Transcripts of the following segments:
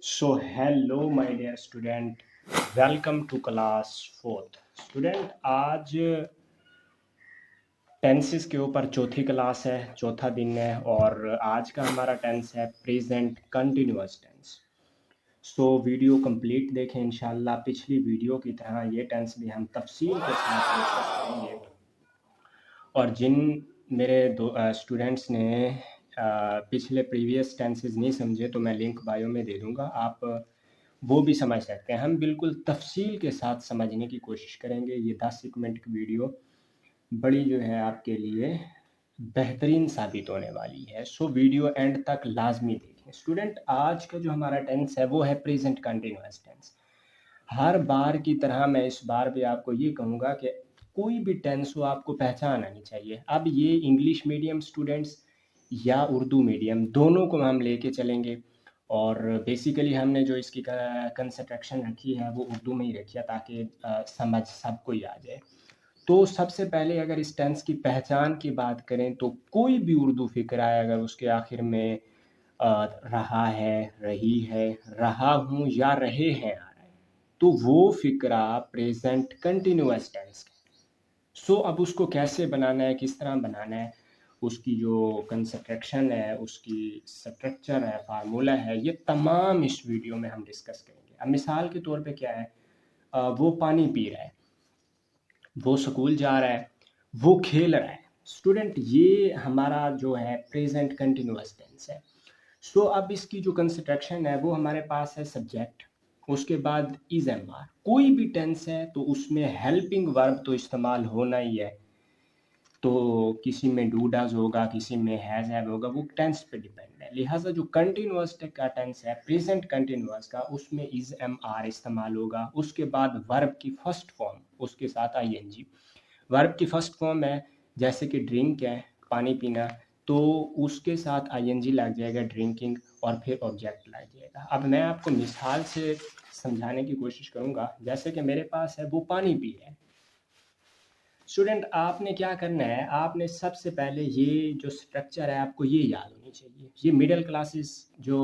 So, hello, my dear student. Welcome to class fourth. Student आज tenses के ऊपर चौथी क्लास है, चौथा दिन है और आज का हमारा टेंस है present continuous tense. So video complete देखें इंशाल्लाह। पिछली वीडियो की तरह ये टेंस भी हम तफसील के साथ डिस्कस करेंगे। और जिन मेरे दो स्टूडेंट्स ने पिछले प्रीवियस टेंसेस नहीं समझे तो मैं लिंक बायो में दे दूंगा, आप वो भी समझ सकते हैं। हम बिल्कुल तफसील के साथ समझने की कोशिश करेंगे। ये 10 मिनट की वीडियो बड़ी जो है आपके लिए बेहतरीन साबित होने वाली है। सो वीडियो एंड तक लाजमी देखें। स्टूडेंट आज का जो हमारा टेंस है वो है प्रेजेंट कंटिन्यूअस टेंस। हर बार की तरह मैं इस बार भी आपको ये कहूँगा कि कोई भी टेंस हो आपको पहचान आनी चाहिए। अब ये इंग्लिश मीडियम स्टूडेंट्स या उर्दू मीडियम दोनों को हम लेके चलेंगे और बेसिकली हमने जो इसकी कंस्ट्रक्शन रखी है वो उर्दू में ही रखी है ताकि समझ सबको ही आ जाए। तो सबसे पहले अगर इस टेंस की पहचान की बात करें तो कोई भी उर्दू फिक्रा है अगर उसके आखिर में रहा है, रही है, रहा हूँ या रहे हैं आ रहा है, तो वो फिक्रा प्रेजेंट कंटिन्यूअस टेंस है। सो अब उसको कैसे बनाना है, किस तरह बनाना है, उसकी जो कंस्ट्रक्शन है, उसकी स्ट्रक्चर है, फार्मूला है, ये तमाम इस वीडियो में हम डिस्कस करेंगे। अब मिसाल के तौर पे क्या है, वो पानी पी रहा है, वो स्कूल जा रहा है, वो खेल रहा है। स्टूडेंट ये हमारा जो है प्रेजेंट कंटिन्यूअस टेंस है। सो अब इसकी जो कंस्ट्रक्शन है वो हमारे पास है सब्जेक्ट, उसके बाद इज एम आर। कोई भी टेंस है तो उसमें हेल्पिंग वर्ब तो इस्तेमाल होना ही है। तो किसी में डू डज होगा, किसी में हैज़ हैव होगा, वो टेंस पे डिपेंड है। लिहाजा जो कंटिन्यूअस का टेंस है प्रेजेंट कंटिन्यूअस का, उसमें इज एम आर इस्तेमाल होगा। उसके बाद वर्ब की फर्स्ट फॉर्म उसके साथ आई एन जी। वर्ब की फर्स्ट फॉर्म है जैसे कि ड्रिंक है, पानी पीना, तो उसके साथ आई एन जी लग जाएगा ड्रिंकिंग और फिर ऑब्जेक्ट लग जाएगा। अब मैं आपको मिसाल से समझाने की कोशिश करूँगा। जैसे कि मेरे पास है वो पानी पी रहा है। स्टूडेंट आपने क्या करना है, आपने सबसे पहले ये जो स्ट्रक्चर है आपको ये याद होनी चाहिए। ये मिडिल क्लासेस जो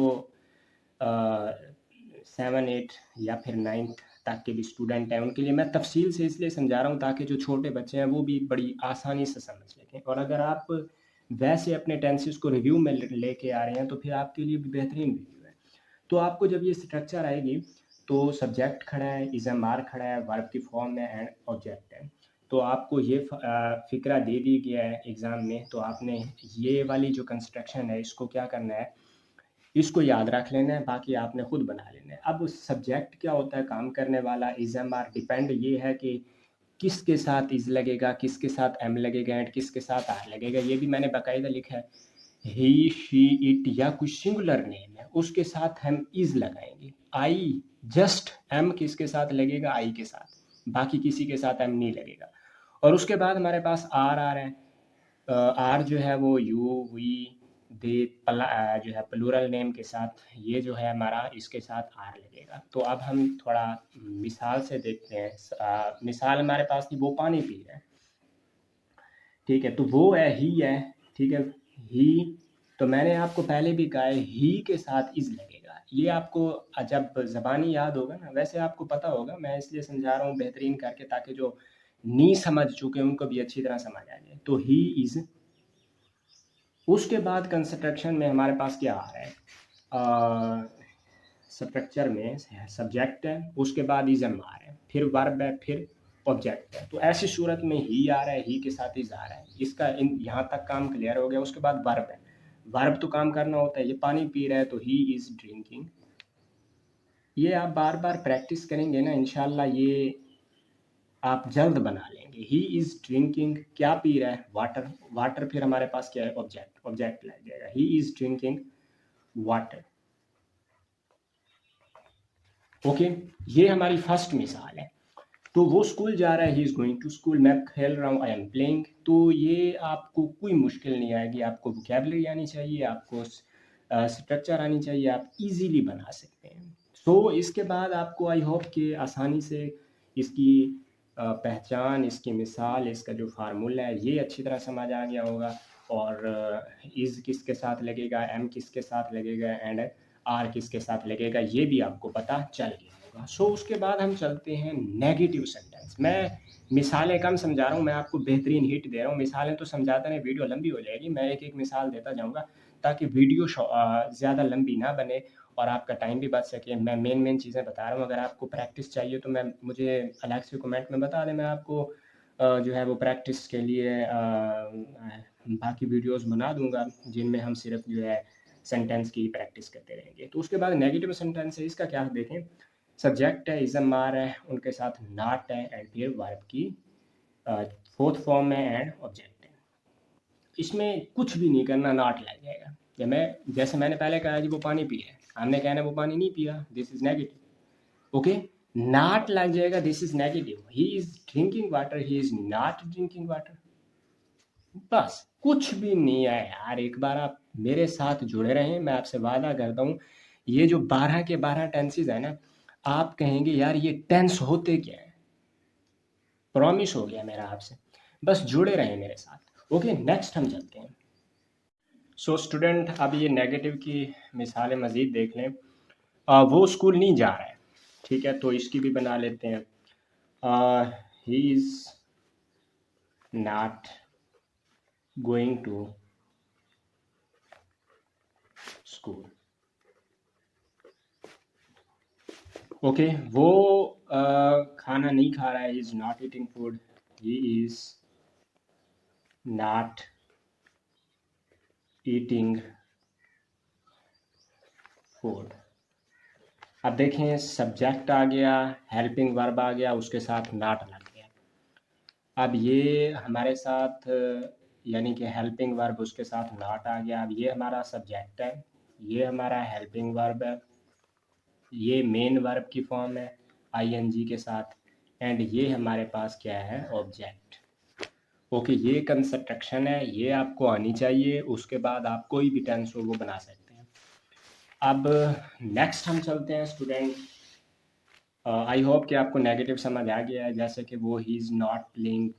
7 8 या फिर 9th तक के भी स्टूडेंट हैं उनके लिए मैं तफसील से इसलिए समझा रहा हूँ ताकि जो छोटे बच्चे हैं वो भी बड़ी आसानी से समझ सकें। और अगर आप वैसे अपने टेंसेस को रिव्यू में लेके आ रहे हैं तो फिर आपके लिए भी बेहतरीन वीडियो है। तो आपको जब ये स्ट्रक्चर आएगी तो सब्जेक्ट खड़ा है, इज एम आर खड़ा है, वर्ब की फॉर्म में एंड ऑब्जेक्ट है। तो आपको ये फिक्रा दे दी गया है एग्ज़ाम में, तो आपने ये वाली जो कंस्ट्रक्शन है इसको क्या करना है, इसको याद रख लेना है, बाकी आपने खुद बना लेना है। अब सब्जेक्ट क्या होता है, काम करने वाला। इज एम आर डिपेंड ये है कि किसके साथ इज लगेगा, किसके साथ एम लगेगा एंड किसके साथ आर लगेगा। ये भी मैंने बाकायदा लिखा है। ही शी इट या कुछ सिंगुलर नेम है उसके साथ हम इज लगाएंगे। आई जस्ट एम किसके साथ लगेगा, आई के साथ, बाकी किसी के साथ एम नहीं लगेगा। और उसके बाद हमारे पास आर आ रहा है। आर जो है वो यू वी दे जो है प्लूरल नेम के साथ, ये जो है हमारा इसके साथ आर लगेगा। तो अब हम थोड़ा मिसाल से देखते हैं। मिसाल हमारे पास थी, वो पानी पी रहा है, ठीक है, तो वो है ही है, ठीक है, ही। तो मैंने आपको पहले भी कहा है ही के साथ इज लगेगा। ये आपको जब ज़बानी याद होगा ना, वैसे आपको पता होगा, मैं इसलिए समझा रहा हूँ बेहतरीन करके ताकि जो नहीं समझ चुके उनको भी अच्छी तरह समझ आ जाए। तो ही इज। उसके बाद कंस्ट्रक्शन में हमारे पास क्या आ रहा है, स्ट्रक्चर में सब्जेक्ट है, उसके बाद इज एम आ रहा है, फिर वर्ब है, फिर ऑब्जेक्ट है। तो ऐसी सूरत में ही आ रहा है, ही के साथ इज आ रहा है। इसका यहाँ तक काम क्लियर हो गया। उसके बाद वर्ब है, वर्ब तो काम करना होता है। ये पानी पी रहा है तो ही इज ड्रिंकिंग। ये आप बार बार प्रैक्टिस करेंगे ना, इंशाल्लाह ये आप जल्द बना लेंगे। ही इज ड्रिंकिंग, क्या पी रहा है, वाटर। वाटर फिर हमारे पास क्या है, ऑब्जेक्ट, ऑब्जेक्ट लग जाएगा। He is drinking water. Okay, ये हमारी फर्स्ट मिसाल है। तो वो स्कूल जा रहा है, he is going to school. मैं खेल रहा हूँ, आई एम प्लेइंग। तो ये आपको कोई मुश्किल नहीं आएगी। आपको वोकेबलरी आनी चाहिए, आपको स्ट्रक्चर आनी चाहिए, आप इजीली बना सकते हैं। सो इसके बाद आपको आई होप कि आसानी से इसकी पहचान, इसकी मिसाल, इसका जो फार्मूला है ये अच्छी तरह समझ आ गया होगा। और इज़ किसके साथ लगेगा, एम किसके साथ लगेगा एंड आर किसके साथ लगेगा ये भी आपको पता चल गया होगा। सो उसके बाद हम चलते हैं नेगेटिव सेंटेंस। मैं मिसालें कम समझा रहा हूँ, मैं आपको बेहतरीन हिट दे रहा हूँ। मिसालें तो समझाते नहीं, वीडियो लंबी हो जाएगी। मैं एक एक मिसाल देता जाऊँगा ताकि वीडियो ज़्यादा लंबी ना बने और आपका टाइम भी बच सके। मैं मेन चीज़ें बता रहा हूँ। अगर आपको प्रैक्टिस चाहिए तो मैं मुझे अलग से कमेंट में बता दें, मैं आपको जो है वो प्रैक्टिस के लिए बाकी वीडियोस बना दूंगा जिनमें हम सिर्फ जो है सेंटेंस की प्रैक्टिस करते रहेंगे। तो उसके बाद नेगेटिव सेंटेंस है, इसका क्या देखें। सब्जेक्ट है, इज़म आर है, उनके साथ नॉट है एंड फिर वर्ब की फोर्थ फॉर्म है एंड ऑब्जेक्ट है। इसमें कुछ भी नहीं करना, नॉट लग जाएगा। जैसे मैंने पहले कहा जी वो पानी पिया है, हमने कहना वो पानी नहीं पिया, this is negative. Okay, not लग जाएगा, this is negative. He is drinking water, he is not drinking water. बस कुछ भी नहीं है यार। एक बार आप मेरे साथ जुड़े रहें, मैं आपसे वादा करता हूँ ये जो 12 के 12 टेंसेज है ना, आप कहेंगे यार ये टेंस होते क्या है। प्रॉमिस हो गया मेरा आपसे, बस जुड़े रहें मेरे साथ। ओके, नेक्स्ट हम चलते हैं। सो स्टूडेंट, अब ये नेगेटिव की मिसालें मज़ीद देख लें। वो स्कूल नहीं जा रहा है, ठीक है, तो इसकी भी बना लेते हैं। He is not going to school. Okay, वो खाना नहीं खा रहा है, is not eating food. He is not eating food. अब देखें, सब्जेक्ट आ गया, हेल्पिंग वर्ब आ गया, उसके साथ नॉट लग गया। अब ये हमारे साथ यानी कि हेल्पिंग वर्ब उसके साथ नॉट आ गया। अब ये हमारा सब्जेक्ट है, ये हमारा हेल्पिंग वर्ब है, ये मेन वर्ब की फॉर्म है आईएनजी के साथ, एंड ये हमारे पास क्या है, ऑब्जेक्ट। ओके, ये कंस्ट्रक्शन है, ये आपको आनी चाहिए। उसके बाद आप कोई भी टेंस हो वो बना सकते हैं। अब नेक्स्ट हम चलते हैं स्टूडेंट। आई होप कि आपको नेगेटिव समझ आ गया है। जैसे कि वो ही is not playing,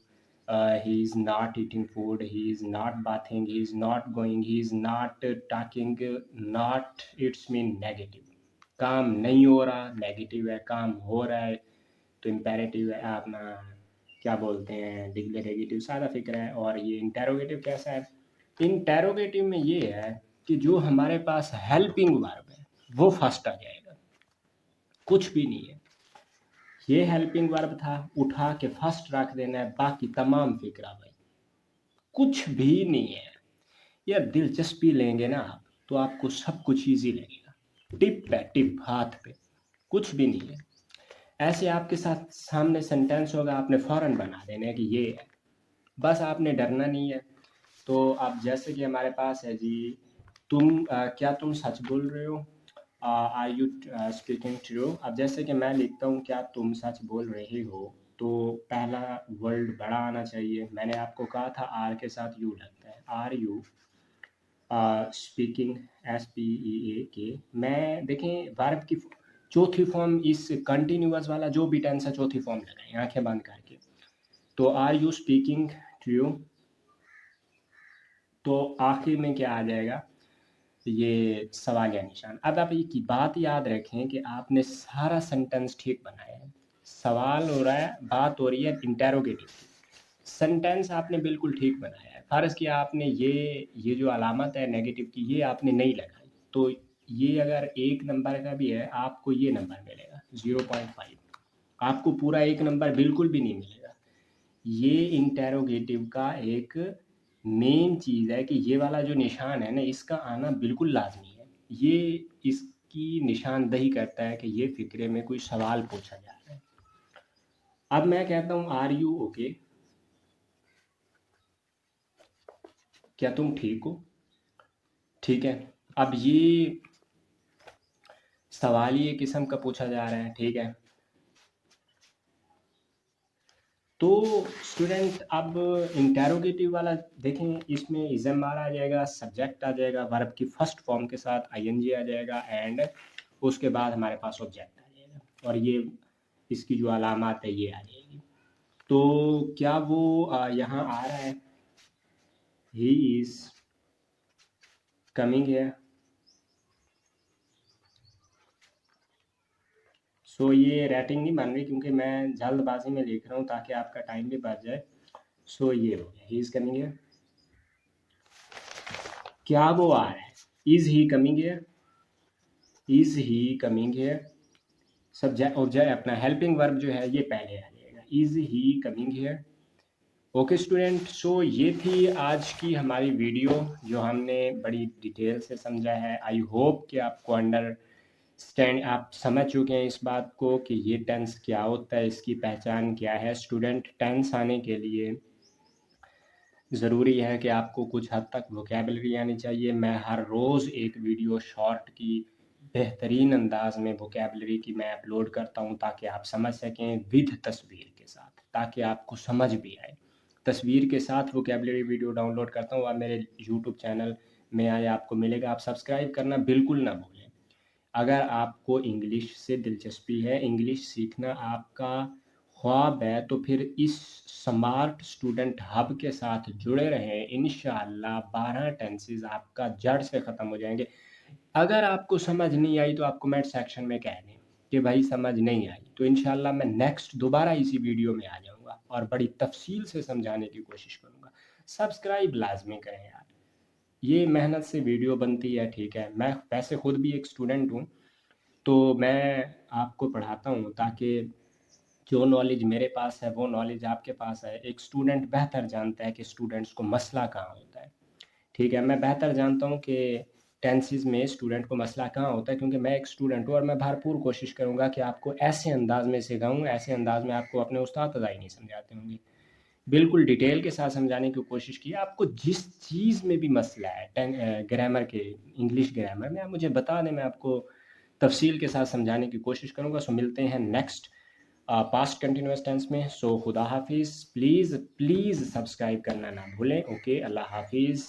he is not eating food, he is not bathing, he is not going, he is not talking. Not it's mean negative. काम नहीं हो रहा नेगेटिव है, काम हो रहा है तो इम्पेरेटिव है, अपना क्या बोलते हैं डिक्लेरेटिव, सादा फिक्र है। और ये इंटेरोगेटिव कैसा है, इंटेरोगेटिव में ये है कि जो हमारे पास हेल्पिंग वर्ब है वो फर्स्ट आ जाएगा, कुछ भी नहीं है। ये हेल्पिंग वर्ब था, उठा के फर्स्ट रख देना है, बाकी तमाम फिक्रा भाई कुछ भी नहीं है। यार दिलचस्पी लेंगे ना आप तो आपको सब कुछ ईजी लगेगा। टिप है, टिप हाथ पे, कुछ भी नहीं है। ऐसे आपके साथ सामने सेंटेंस होगा, आपने फ़ौरन बना देना है कि ये है, बस आपने डरना नहीं है। तो आप जैसे कि हमारे पास है जी, क्या तुम सच बोल रहे हो, आर यू स्पीकिंग ट्रू। अब जैसे कि मैं लिखता हूँ क्या तुम सच बोल रहे हो, तो पहला वर्ड बड़ा आना चाहिए। मैंने आपको कहा था आर के साथ यू लगता है, आर यू स्पीकिंग, SPEAK। मैं देखें वर्ब की चौथी फॉर्म, इस कंटिन्यूअस वाला जो भी टेंस है चौथी फॉर्म लगाएं आंखें बंद करके। तो आर यू स्पीकिंग ट्रू, तो आखिर में क्या आ जाएगा, ये सवाल या निशान। अब आप ये की बात याद रखें कि आपने सारा सेंटेंस ठीक बनाया है। सवाल हो रहा है, बात हो रही है इंटेरोगेटिव की, सेंटेंस आपने बिल्कुल ठीक बनाया है। फ़र्ज़ किया आपने ये जो अलामत है नेगेटिव की ये आपने नहीं लगाई, तो ये अगर 1 नंबर का भी है आपको ये नंबर मिलेगा 0.5, आपको पूरा 1 नंबर बिल्कुल भी नहीं मिलेगा। ये इंटेरोगेटिव का एक मेन चीज़ है कि ये वाला जो निशान है ना, इसका आना बिल्कुल लाजमी है। ये इसकी निशानदही करता है कि ये फ़िक्रे में कोई सवाल पूछा जा रहा है। अब मैं कहता हूँ आर यू ओके, क्या तुम ठीक हो, ठीक है। अब ये सवाल ये किस्म का पूछा जा रहा है, ठीक है। तो स्टूडेंट अब इंटेरोगेटिव वाला देखें, इसमें इज़म आ जाएगा, सब्जेक्ट आ जाएगा, वर्ब की फर्स्ट फॉर्म के साथ आईएनजी आ जाएगा, एंड उसके बाद हमारे पास ऑब्जेक्ट आ जाएगा, और ये इसकी जो अलामत है ये आ जाएगी। तो क्या वो यहाँ आ रहा है, ही इज़ कमिंग है, सो ये रेटिंग नहीं बन रही क्योंकि मैं जल्दबाजी में लिख रहा हूँ ताकि आपका टाइम भी बच जाए। सो ये हो गया, ही इज़ कमिंग हियर। क्या वो आ रहा है? Is he coming here? Is he coming here? Subject object अपना हेल्पिंग वर्ब जो है ये पहले आ जाएगा, is he coming here. Okay student, so ये थी आज की हमारी वीडियो जो हमने बड़ी डिटेल से समझा है। आई होप कि आपको अंडरस्टैंड, आप समझ चुके हैं इस बात को कि ये टेंस क्या होता है, इसकी पहचान क्या है। स्टूडेंट, टेंस आने के लिए ज़रूरी है कि आपको कुछ हद तक वोकेबलरी आनी चाहिए। मैं हर रोज़ एक वीडियो शॉर्ट की बेहतरीन अंदाज में वोकेबलरी की मैं अपलोड करता हूं ताकि आप समझ सकें विद तस्वीर के साथ, ताकि आपको समझ भी आए। तस्वीर के साथ वोकेबलरी वीडियो डाउनलोड करता हूँ, आप मेरे यूट्यूब चैनल में आए आपको मिलेगा। आप सब्सक्राइब करना बिल्कुल ना भूलें। अगर आपको इंग्लिश से दिलचस्पी है, इंग्लिश सीखना आपका ख्वाब है, तो फिर इस स्मार्ट स्टूडेंट हब के साथ जुड़े रहें। इंशाअल्लाह 12 टेंसेस आपका जड़ से ख़त्म हो जाएंगे। अगर आपको समझ नहीं आई तो आप कमेंट सेक्शन में कह दें कि भाई समझ नहीं आई, तो इंशाअल्लाह मैं नेक्स्ट दोबारा इसी वीडियो में आ जाऊँगा और बड़ी तफसील से समझाने की कोशिश करूँगा। सब्सक्राइब लाजमी करें यार, ये मेहनत से वीडियो बनती है, ठीक है। मैं वैसे खुद भी एक स्टूडेंट हूँ, तो मैं आपको पढ़ाता हूँ ताकि जो नॉलेज मेरे पास है वो नॉलेज आपके पास है। एक स्टूडेंट बेहतर जानता है कि स्टूडेंट्स को मसला कहाँ होता है, ठीक है। मैं बेहतर जानता हूँ कि टेंसेस में स्टूडेंट को मसला कहाँ होता है, क्योंकि मैं एक स्टूडेंट हूँ और मैं भरपूर कोशिश करूँगा कि आपको ऐसे अंदाज में सिखाऊँ, ऐसे अंदाज में आपको अपने उस्ताद ही नहीं समझाते होंगे, बिल्कुल डिटेल के साथ समझाने की कोशिश की। आपको जिस चीज़ में भी मसला है ग्रामर के, इंग्लिश ग्रामर में, आप मुझे बता दें, मैं आपको तफसील के साथ समझाने की कोशिश करूँगा। सो मिलते हैं नेक्स्ट पास्ट कंटिन्यूस टेंस में। सो खुदा हाफिज़। प्लीज़ प्लीज़ सब्सक्राइब करना ना भूलें। ओके, अल्लाह हाफिज़।